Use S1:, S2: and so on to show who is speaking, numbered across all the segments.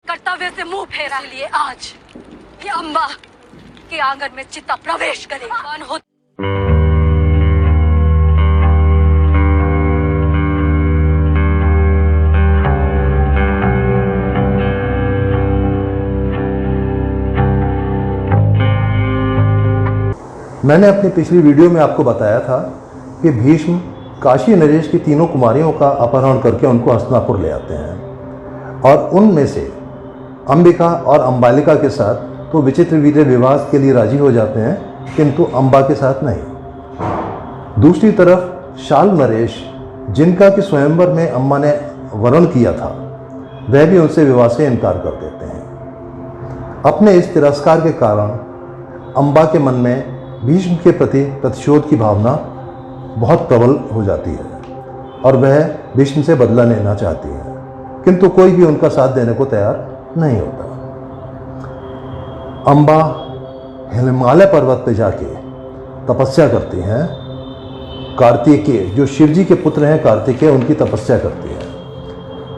S1: कर्तव्य से मुंह फेरा लिए आज ये अम्बा के आंगन में चिता प्रवेश करेगा। कौन हो?
S2: मैंने अपनी पिछली वीडियो में आपको बताया था कि भीष्म काशी नरेश की तीनों कुमारियों का अपहरण करके उनको हस्तिनापुर ले आते हैं और उनमें से अंबिका और अंबालिका के साथ तो विचित्र वीर्य विवाह के लिए राजी हो जाते हैं, किंतु अंबा के साथ नहीं। दूसरी तरफ शाल नरेश, जिनका कि स्वयंवर में अम्बा ने वरण किया था, वह भी उनसे विवाह से इनकार कर देते हैं। अपने इस तिरस्कार के कारण अंबा के मन में भीष्म के प्रति प्रतिशोध की भावना बहुत प्रबल हो जाती है और वह भीष्म से बदला लेना चाहती है, किंतु कोई भी उनका साथ देने को तैयार नहीं होता। अंबा हिमालय पर्वत पर जाके तपस्या करती हैं। कार्तिकेय, जो शिव जी के पुत्र हैं कार्तिकेय, उनकी तपस्या करती है।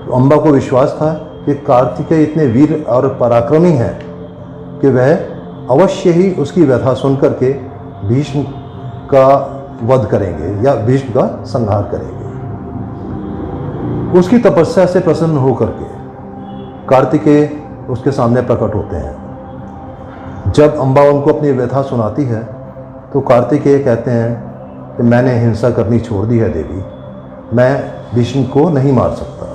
S2: तो अंबा को विश्वास था कि कार्तिकेय इतने वीर और पराक्रमी हैं कि वह अवश्य ही उसकी व्यथा सुन करके भीष्म का वध करेंगे या भीष्म का संहार करेंगे। उसकी तपस्या से प्रसन्न होकर के कार्तिकेय उसके सामने प्रकट होते हैं। जब अंबा उनको अपनी व्यथा सुनाती है तो कार्तिकेय कहते हैं कि मैंने हिंसा करनी छोड़ दी है देवी, मैं भीष्म को नहीं मार सकता।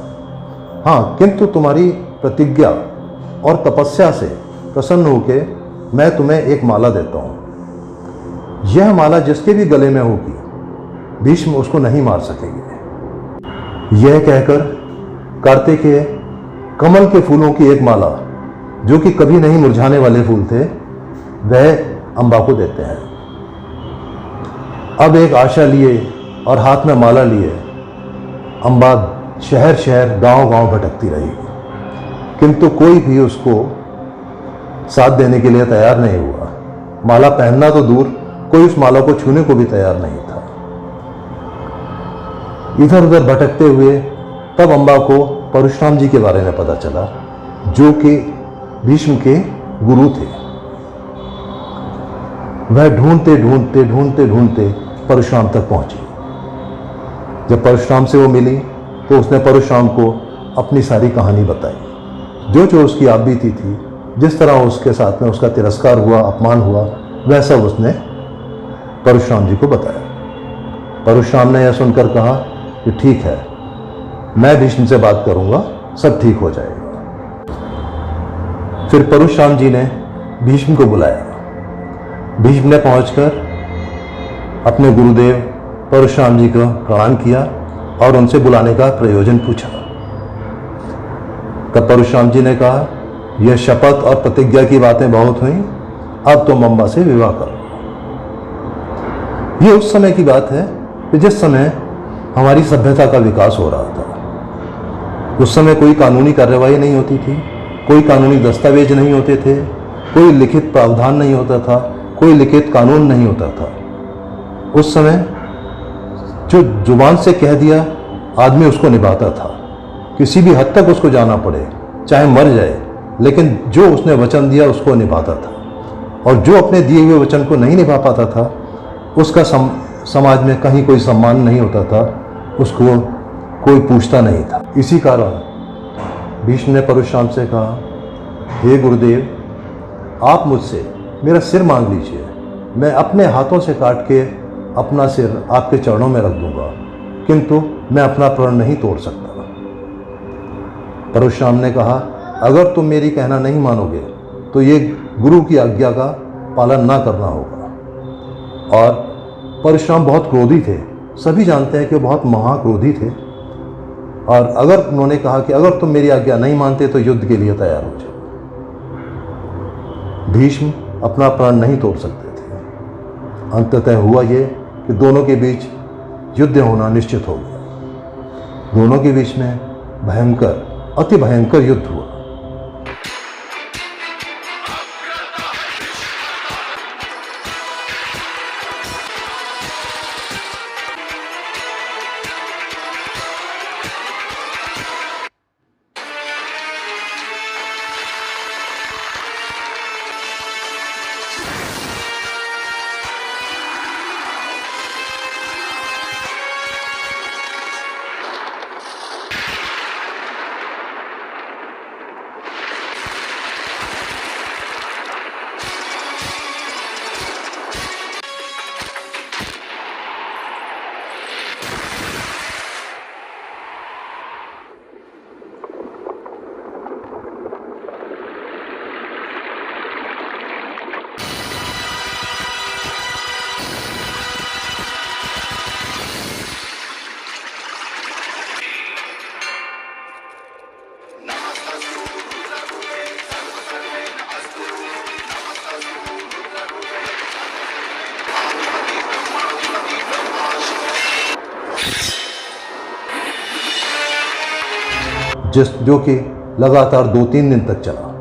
S2: हाँ, किंतु तुम्हारी प्रतिज्ञा और तपस्या से प्रसन्न होकर मैं तुम्हें एक माला देता हूँ। यह माला जिसके भी गले में होगी भीष्म उसको नहीं मार सकेंगे। यह कहकर कार्तिकेय कमल के फूलों की एक माला, जो कि कभी नहीं मुरझाने वाले फूल थे, वह अंबा को देते हैं। अब एक आशा लिए और हाथ में माला लिए अंबा शहर शहर गांव गांव भटकती रही, किंतु कोई भी उसको साथ देने के लिए तैयार नहीं हुआ। माला पहनना तो दूर, कोई उस माला को छूने को भी तैयार नहीं था। इधर उधर भटकते हुए तब अंबा को परशुराम जी के बारे में पता चला, जो कि भीष्म के गुरु थे। वह ढूंढते ढूंढते ढूंढते ढूंढते परशुराम तक पहुंची। जब परशुराम से वो मिली तो उसने परशुराम को अपनी सारी कहानी बताई। जो जो उसकी आप बीती थी, जिस तरह उसके साथ में उसका तिरस्कार हुआ, अपमान हुआ, वह सब उसने परशुराम जी को बताया। परशुराम ने यह सुनकर कहा कि ठीक है, मैं भीष्म से बात करूंगा, सब ठीक हो जाएगा। फिर परशुराम जी ने भीष्म को बुलाया। भीष्म ने पहुंचकर अपने गुरुदेव परशुराम जी को प्रणाम किया और उनसे बुलाने का प्रयोजन पूछा। तब परशुराम जी ने कहा, यह शपथ और प्रतिज्ञा की बातें बहुत हुई, अब तुम अंबा से विवाह करो। ये उस समय की बात है कि जिस समय हमारी सभ्यता का विकास हो रहा था। उस समय कोई कानूनी कार्रवाई नहीं होती थी, कोई कानूनी दस्तावेज नहीं होते थे, कोई लिखित प्रावधान नहीं होता था, कोई लिखित कानून नहीं होता था। उस समय जो जुबान से कह दिया आदमी उसको निभाता था, किसी भी हद तक उसको जाना पड़े, चाहे मर जाए, लेकिन जो उसने वचन दिया उसको निभाता था। और जो अपने दिए हुए वचन को नहीं निभा पाता था उसका समाज में कहीं कोई सम्मान नहीं होता था, उसको कोई पूछता नहीं था। इसी कारण भीष्म ने परशुराम से कहा, हे गुरुदेव, आप मुझसे मेरा सिर मांग लीजिए, मैं अपने हाथों से काट के अपना सिर आपके चरणों में रख दूंगा, किंतु मैं अपना प्रण नहीं तोड़ सकता। परशुराम ने कहा, अगर तुम मेरी कहना नहीं मानोगे तो ये गुरु की आज्ञा का पालन ना करना होगा। और परशुराम बहुत क्रोधी थे, सभी जानते हैं कि वो बहुत महाक्रोधी थे। और अगर उन्होंने कहा कि अगर तुम मेरी आज्ञा नहीं मानते तो युद्ध के लिए तैयार हो जाओ। भीष्म अपना प्राण नहीं तोड़ सकते थे। अंततः हुआ ये कि दोनों के बीच युद्ध होना निश्चित हो गया। दोनों के बीच में भयंकर, अति भयंकर युद्ध हुआ। जो कि लगातार 2-3 दिन तक चला।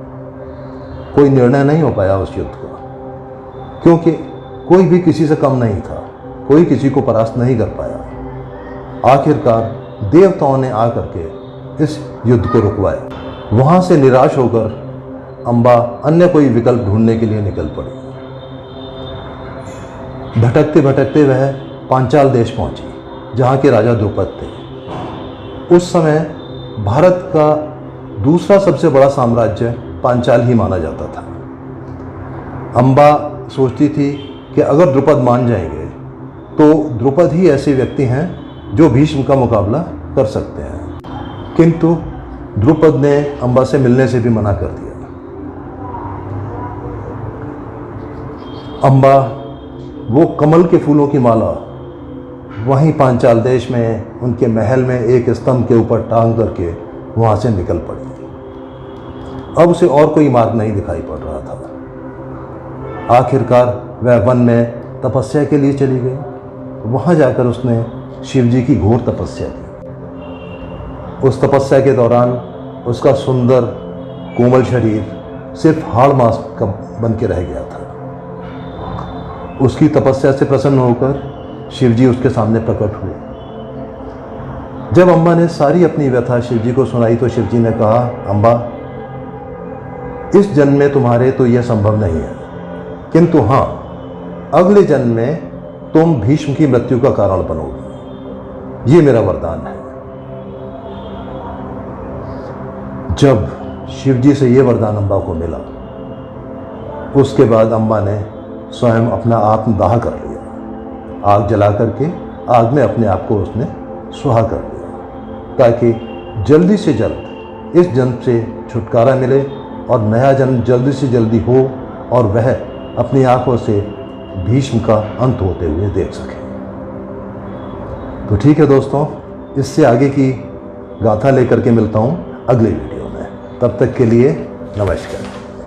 S2: कोई निर्णय नहीं हो पाया उस युद्ध का, क्योंकि कोई भी किसी से कम नहीं था, कोई किसी को परास्त नहीं कर पाया। आखिरकार देवताओं ने आकर के इस युद्ध को रुकवाया। वहाँ से निराश होकर अम्बा अन्य कोई विकल्प ढूंढने के लिए निकल पड़ी। भटकते भटकते वह पांचाल देश पहुंची, जहाँ के राजा द्रुपद थे। उस समय भारत का दूसरा सबसे बड़ा साम्राज्य पांचाल ही माना जाता था। अम्बा सोचती थी कि अगर द्रुपद मान जाएंगे तो द्रुपद ही ऐसे व्यक्ति हैं जो भीष्म का मुकाबला कर सकते हैं, किंतु द्रुपद ने अम्बा से मिलने से भी मना कर दिया। अम्बा वो कमल के फूलों की माला वहीं पांचाल देश में उनके महल में एक स्तंभ के ऊपर टांग करके वहाँ से निकल पड़ी। अब उसे और कोई मार्ग नहीं दिखाई पड़ रहा था। आखिरकार वह वन में तपस्या के लिए चली गई। वहाँ जाकर उसने शिव जी की घोर तपस्या की। उस तपस्या के दौरान उसका सुंदर कोमल शरीर सिर्फ हाड़ मांस का बन के रह गया था। उसकी तपस्या से प्रसन्न होकर शिव जी उसके सामने प्रकट हुए। जब अम्बा ने सारी अपनी व्यथा शिव जी को सुनाई तो शिव जी ने कहा, अम्बा, इस जन्म में तुम्हारे तो यह संभव नहीं है, किंतु हाँ, अगले जन्म में तुम भीष्म की मृत्यु का कारण बनोगे। ये मेरा वरदान है। जब शिव जी से यह वरदान अम्बा को मिला, उसके बाद अम्बा ने स्वयं अपना आत्मदाह कर लिया। आग जला करके आग में अपने आप को उसने सुहा कर लिया, ताकि जल्दी से जल्द इस जन्म से छुटकारा मिले और नया जन्म जल्दी से जल्दी हो और वह अपनी आंखों से भीष्म का अंत होते हुए देख सके। तो ठीक है दोस्तों, इससे आगे की गाथा लेकर के मिलता हूँ अगले वीडियो में। तब तक के लिए नमस्कार।